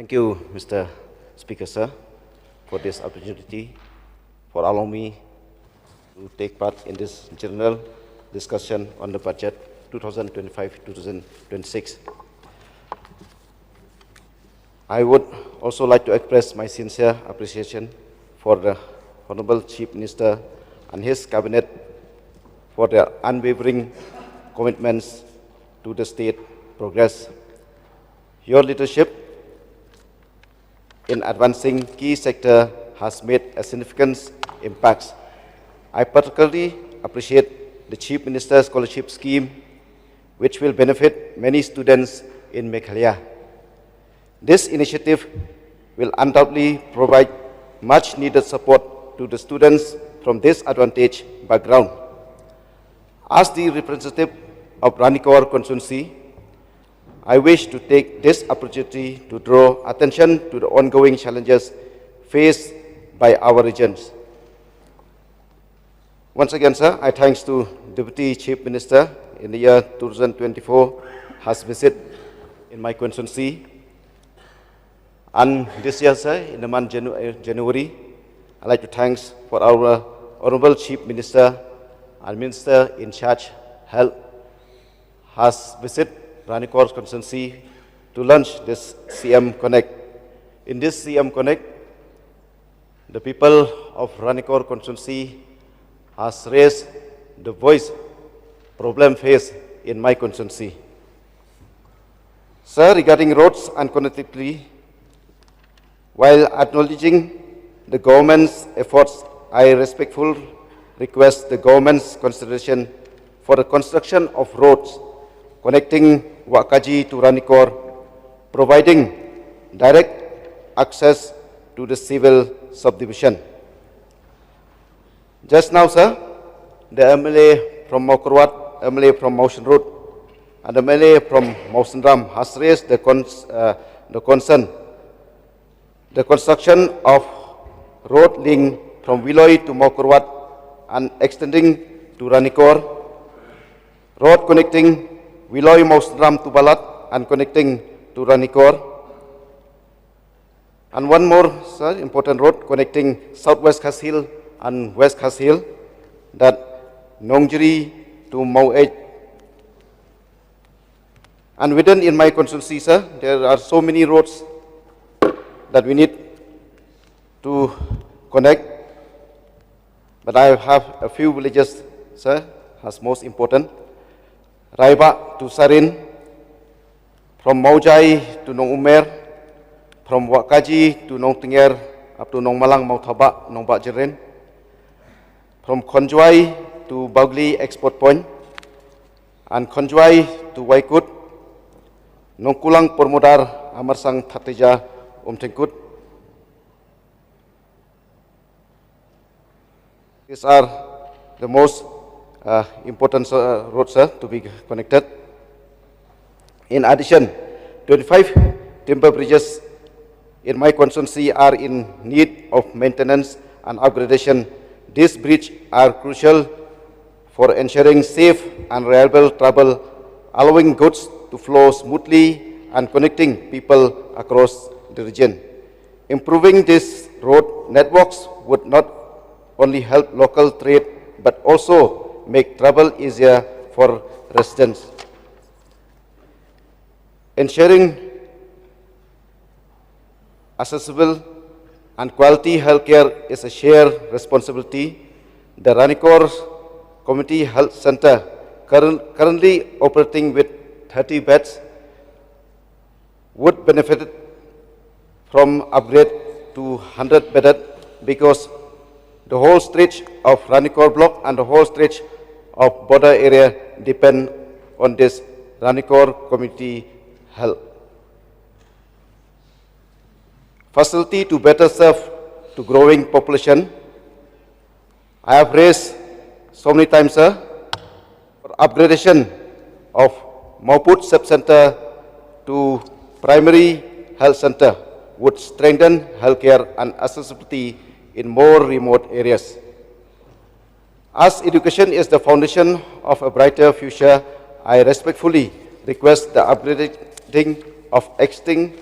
Thank you, Mr. Speaker, sir, for this opportunity, for allowing me to take part in this general discussion on the budget 2025-2026. I would also like to express my sincere appreciation for the Honorable Chief Minister and his cabinet for their unwavering commitments to the state progress. Your leadership in advancing key sector has made a significant impact. I particularly appreciate the Chief Minister's Scholarship Scheme, which will benefit many students in Meghalaya. This initiative will undoubtedly provide much needed support to the students from disadvantaged background. As the representative of Ranikor constituency, I wish to take this opportunity to draw attention to the ongoing challenges faced by our regions. Once again, sir, I thanks to Deputy Chief Minister in the year 2024 has visited in my constituency. And this year, sir, in the month January, I'd like to thanks for our Honorable Chief Minister and Minister in charge Health has visited Ranikor constituency to launch this CM Connect. In this CM Connect, the people of Ranikor constituency has raised the voice problem faced in my constituency. Sir, regarding roads and connectivity, while acknowledging the government's efforts, I respectfully request the government's consideration for the construction of roads connecting Wakaji to Ranikor, providing direct access to the civil subdivision. Just now, sir, the MLA from Maukurwat, MLA from Motion Road, and the MLA from Motion Ram has raised the concern. The construction of road link from Willoy to Maukurwat and extending to Ranikor, road connecting Willoy Mausram to Balat and connecting to Ranikor. And one more, sir, important road connecting Southwest Khas Hill and West Khas Hill, that Nongjiri to Mauej. And within in my constituency, sir, there are so many roads that we need to connect. But I have a few villages, sir, as most important. Raiba to Sarin, from Maujai to Nong Umer, from Wakaji to Nong Tinger, up to Nong Malang, Mautaba, Nong Bak Jiren, from Konjuai to Baugli Export Point, and Konjuai to Waikut, Nong Kulang Pormodar, Amarsang Tatija, Tengkut. These are the most important roads, sir, to be connected. In addition, 25 timber bridges in my constituency are in need of maintenance and upgradation. These bridges are crucial for ensuring safe and reliable travel, allowing goods to flow smoothly and connecting people across the region. Improving these road networks would not only help local trade, but also make travel easier for residents. Ensuring accessible and quality healthcare is a shared responsibility. The Ranikor Community Health Center, currently operating with 30 beds, would benefit from upgrade to 100-bedded, because the whole stretch of Ranikor block and the whole stretch of border area depend on this Ranikor community health facility to better serve to growing population. I have raised so many times, sir, for upgradation of Mauput Sub-Center to primary health center would strengthen healthcare and accessibility in more remote areas. As education is the foundation of a brighter future, I respectfully request the upgrading of existing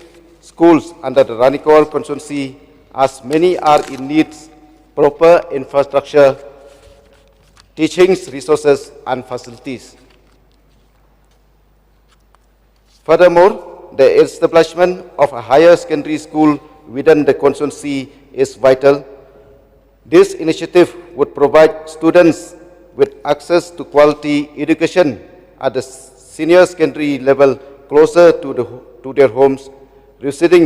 schools under the Ranikor constituency, as many are in need proper infrastructure, teaching resources and facilities. Furthermore, the establishment of a higher secondary school within the constituency is vital. This initiative would provide students with access to quality education at the senior secondary level closer to their homes, reducing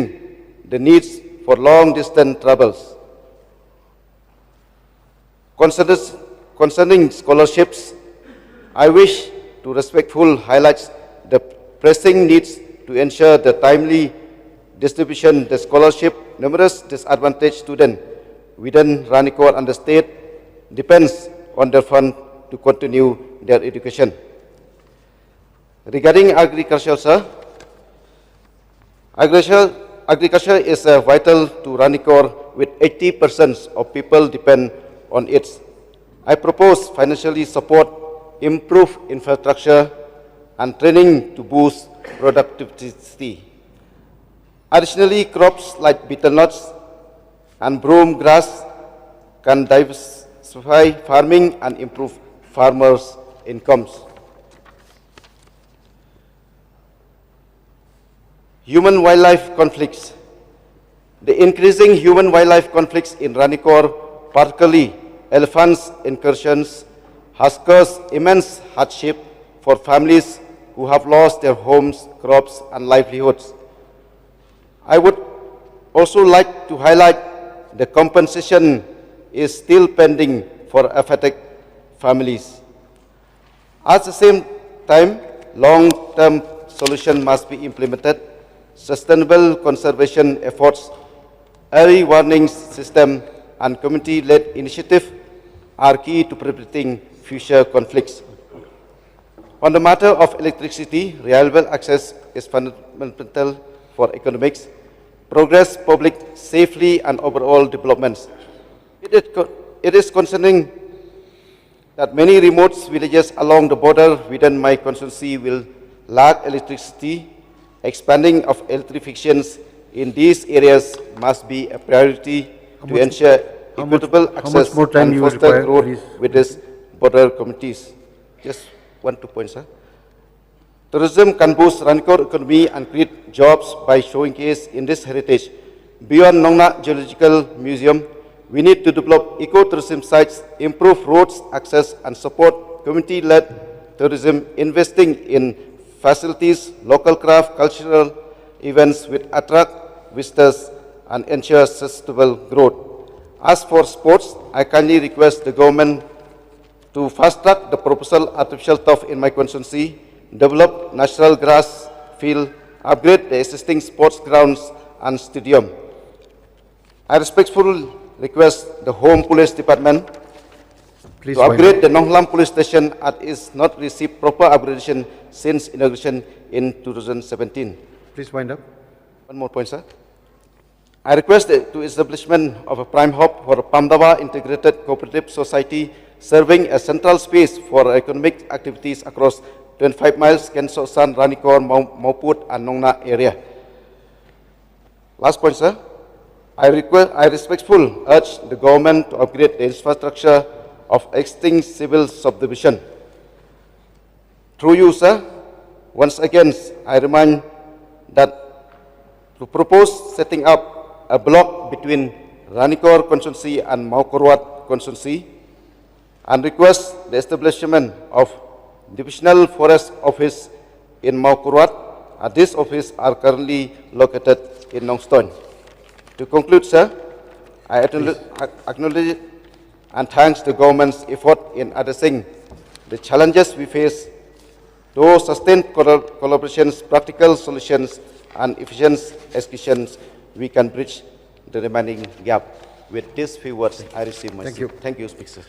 the needs for long-distance travels. Concerning scholarships, I wish to respectfully highlight the pressing needs to ensure the timely distribution of the scholarship. Numerous disadvantaged students within Ranikor and the state depends on their fund to continue their education. Regarding agriculture, sir, agriculture is vital to Ranikor, with 80% of people depend on it. I propose financially support, improve infrastructure and training to boost productivity. Additionally, crops like betel nuts and broom grass can diversify farming and improve farmers' incomes. Human-wildlife conflicts. The increasing human-wildlife conflicts in Ranikor, particularly elephants incursions, has caused immense hardship for families who have lost their homes, crops, and livelihoods. I would also like to highlight the compensation is still pending for affected families. At the same time, long-term solution must be implemented. Sustainable conservation efforts, early warning system, and community-led initiative are key to preventing future conflicts. On the matter of electricity, reliable access is fundamental for economics, progress, public safety, and overall developments. It is concerning that many remote villages along the border within my constituency will lack electricity. Expanding of electrification in these areas must be a priority to ensure equitable access and foster growth with these border communities. Just 1 2 points, sir. Tourism can boost Ranikor economy and create jobs by showcase in this heritage. Beyond Nongna Geological Museum, we need to develop ecotourism sites, improve roads access, and support community-led tourism, investing in facilities, local craft, cultural events which attract visitors and ensure sustainable growth. As for sports, I kindly request the government to fast-track the proposal artificial turf in my constituency, develop natural grass field, upgrade the existing sports grounds and stadium. I respectfully request the Home Police Department to upgrade the Nonglam Police Station as is not received proper upgradation since inauguration in 2017. Please wind up. One more point, sir. I request the establishment of a prime hub for Pamdawa Integrated Cooperative Society, serving a central space for economic activities across 25 miles, Kensosan, Ranikor, Mauput, and Nongna area. Last point, sir. I respectfully urge the government to upgrade the infrastructure of existing civil subdivision. Through you, sir, once again, I remind that to propose setting up a block between Ranikor constituency and Maukorwat constituency, and request the establishment of Divisional Forest Office in Maukorwat. This office are currently located in Nongstoin. To conclude, sir, I acknowledge and thanks the government's effort in addressing the challenges we face. Through sustained collaborations, practical solutions, and efficient executions, we can bridge the remaining gap. With these few words, I receive my. Thank you. Thank you, Speaker.